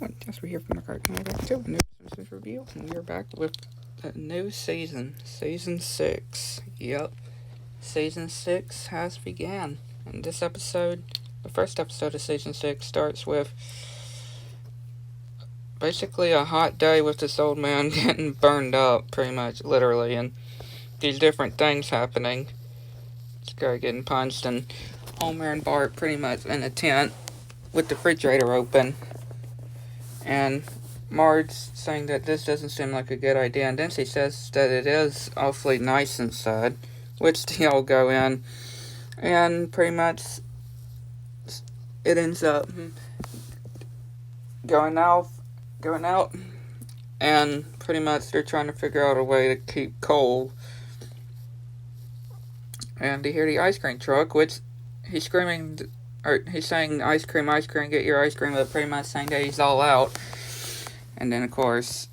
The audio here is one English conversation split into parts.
everyone, yes, we're here from the Cartoon Network too, a new Simpsons review, and we're back with a new season, Season 6. Yep, Season 6 has began, and this episode, the first episode of Season 6, starts with basically a hot day with this old man getting burned up, pretty much, literally, and these different things happening. This guy getting punched, and Homer and Bart pretty much in a tent with the refrigerator open. And Marge saying that this doesn't seem like a good idea, and then she says that it is awfully nice inside, which they all go in, and pretty much it ends up going out, and pretty much they're trying to figure out a way to keep cold. And they hear the ice cream truck, which he's screaming, or he's saying ice cream, get your ice cream, but pretty much saying that he's all out. And then, of course,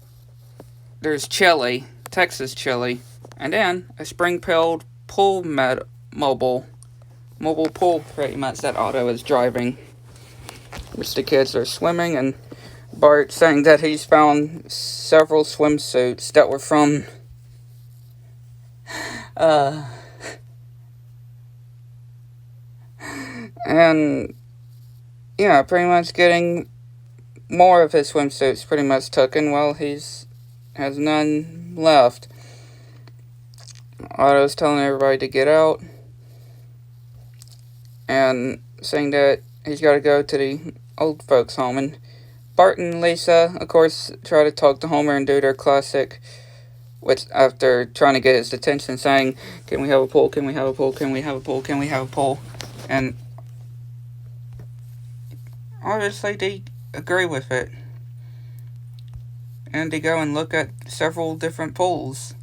there's chili, Texas chili, and then a spring-filled pool mobile pool, pretty much, that Otto is driving, which the kids are swimming, and Bart saying that he's found several swimsuits that were from, and, yeah, pretty much getting more of his swimsuits pretty much taken while he's has none left. Otto's telling everybody to get out and saying that he's got to go to the old folks' home. And Bart and Lisa, of course, try to talk to Homer and do their classic, which after trying to get his attention, saying, "Can we have a pool? Can we have a pool? Can we have a pool? Can we have a pool?" And obviously they agree with it. And they go and look at several different pools,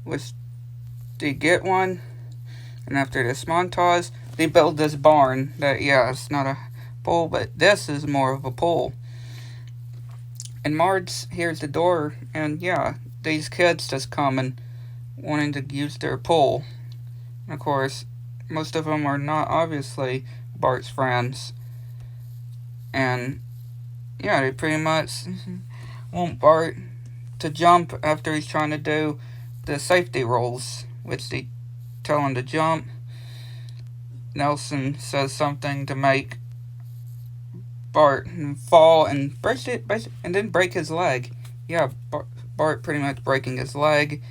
which they get one, and after this montage, they build this barn that, yeah, it's not a pool, but this is more of a pool. And Marge hears the door, and yeah, these kids just come and wanting to use their pool. And of course, most of them are not obviously Bart's friends. And yeah, they pretty much want Bart to jump after he's trying to do the safety rules, which they tell him to jump. Nelson says something to make Bart fall and break it, and then break his leg. Yeah, Bart pretty much breaking his leg,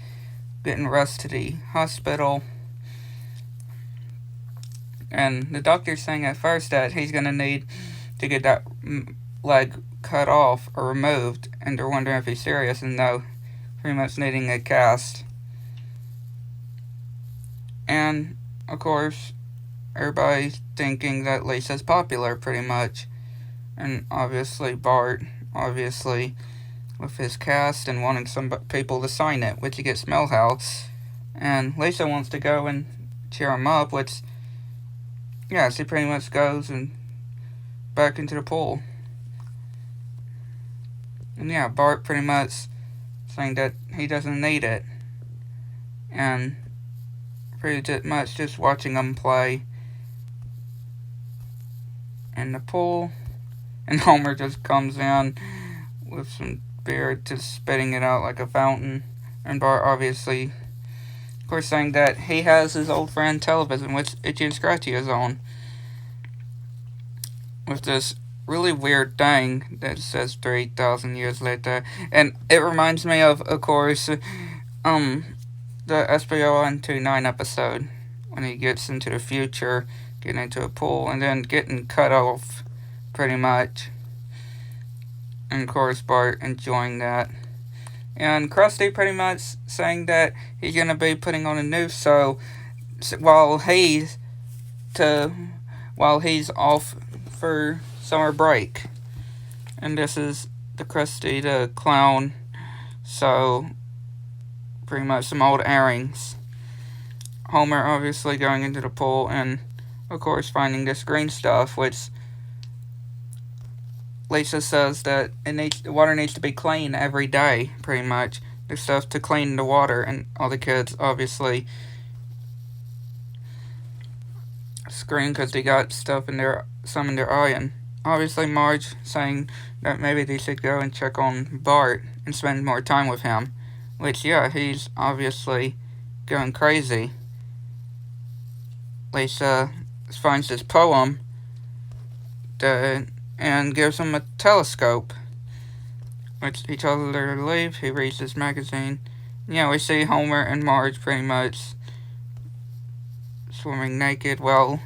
getting rushed to the hospital. And the doctor's saying at first that he's going to need to get that leg cut off or removed, and they're wondering if he's serious, and no, pretty much needing a cast. And, of course, everybody's thinking that Lisa's popular, pretty much. And obviously Bart, with his cast and wanting some people to sign it, which he gets Millhouse. And Lisa wants to go and cheer him up, which, yeah, she pretty much goes and back into the pool. And yeah, Bart pretty much saying that he doesn't need it. And pretty much just watching them play in the pool. And Homer just comes in with some beer, just spitting it out like a fountain. And Bart obviously, of course, saying that he has his old friend television, which Itchy and Scratchy is on, with this really weird thing that says 3,000 years later. And it reminds me of course, the SBO 129 episode, when he gets into the future, getting into a pool, and then getting cut off, pretty much. And of course, Bart enjoying that. And Krusty pretty much saying that he's going to be putting on a new show while he's off for summer break. And this is the Krusty the Clown, so pretty much some old airings. Homer obviously going into the pool and of course finding this green stuff, which Lisa says that the water needs to be clean every day, pretty much. There's stuff to clean the water, and all the kids obviously scream because they got stuff in some in their eye, and obviously Marge saying that maybe they should go and check on Bart and spend more time with him. Which, yeah, he's obviously going crazy. Lisa finds this poem and gives him a telescope, which he tells her to leave. He reads this magazine. Yeah, we see Homer and Marge pretty much swimming naked. Well,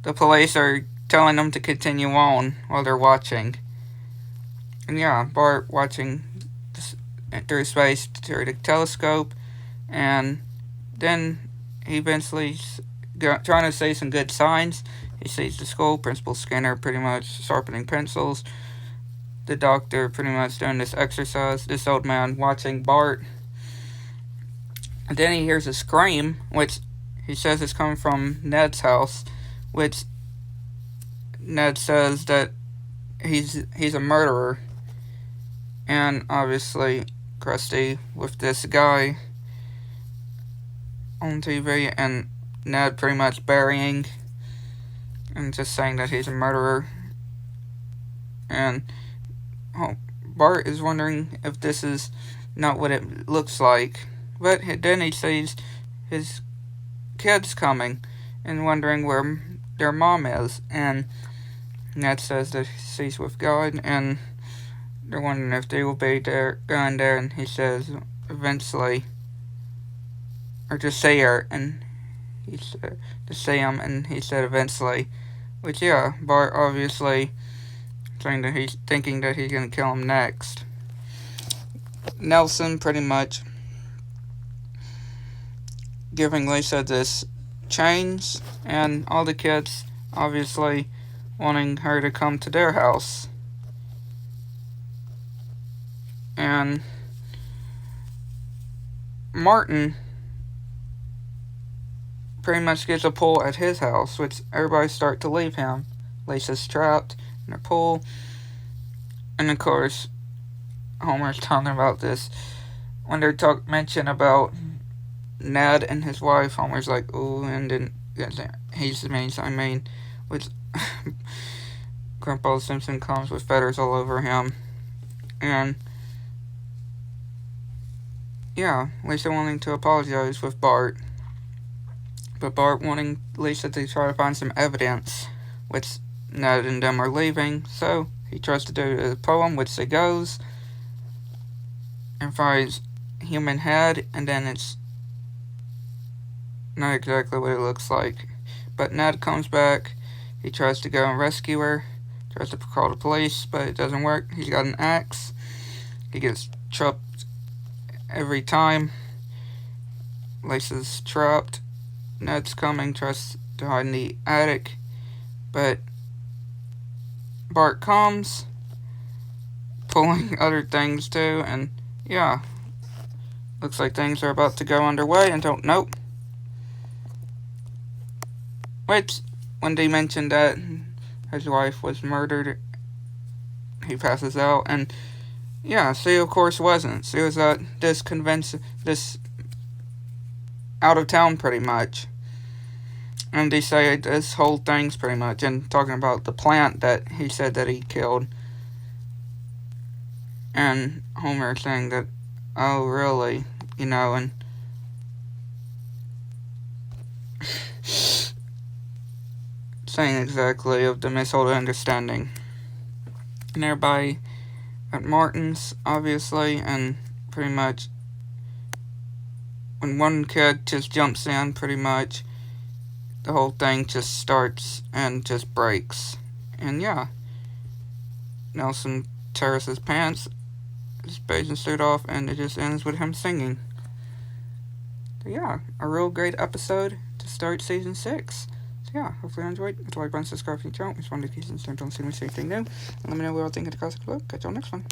the police are telling them to continue on while they're watching. And yeah, Bart watching through space through the telescope, and then he eventually trying to see some good signs. He sees the school, Principal Skinner pretty much sharpening pencils, the doctor pretty much doing this exercise, this old man watching Bart. And then he hears a scream, which he says is coming from Ned's house, which Ned says that he's a murderer. And obviously Krusty with this guy on TV, and Ned pretty much burying and just saying that he's a murderer. And Bart is wondering if this is not what it looks like. But then he sees his kids coming and wondering where their mom is. And Ned says that he's with God, and they're wondering if they will be there, going there. And he says eventually, or just say her, and he said to see him, and he said eventually. Which, yeah, Bart obviously saying that he's thinking that he's gonna kill him next. Nelson pretty much giving Lisa this chains, and all the kids obviously wanting her to come to their house. And Martin pretty much gets a pool at his house, which everybody start to leave him. Lisa's trapped in a pool, and of course Homer's talking about this when they're mention about Ned and his wife. Homer's like, ooh, and then he means which Grandpa Simpson comes with feathers all over him. And yeah, Lisa wanting to apologize with Bart, but Bart wanting Lisa to try to find some evidence, which Ned and them are leaving, so he tries to do a poem, which he goes and finds human head, and then it's not exactly what it looks like. But Ned comes back, he tries to go and rescue her, tries to call the police, but it doesn't work. He's got an axe, he gets trapped every time. Lisa's trapped, Ned's coming, tries to hide in the attic, but Bart comes, pulling other things too, and yeah, looks like things are about to go underway until nope. Which, when they mentioned that his wife was murdered, he passes out, and yeah, she of course wasn't. She was at this out of town pretty much. And they say this whole thing's pretty much, and talking about the plant that he said that he killed. And Homer saying that, oh really, and saying exactly of the misunderstanding. And everybody at Martin's, obviously, and pretty much when one kid just jumps in, pretty much the whole thing just starts and just breaks. And yeah, Nelson tears his pants, his bathing suit off, and it just ends with him singing. So yeah, a real great episode to start season 6. So yeah, hopefully you enjoyed. If you like, subscribe to the channel. It's one of the keys and don't see me say anything new. And let me know what you all think of the classic book. Catch y'all next one.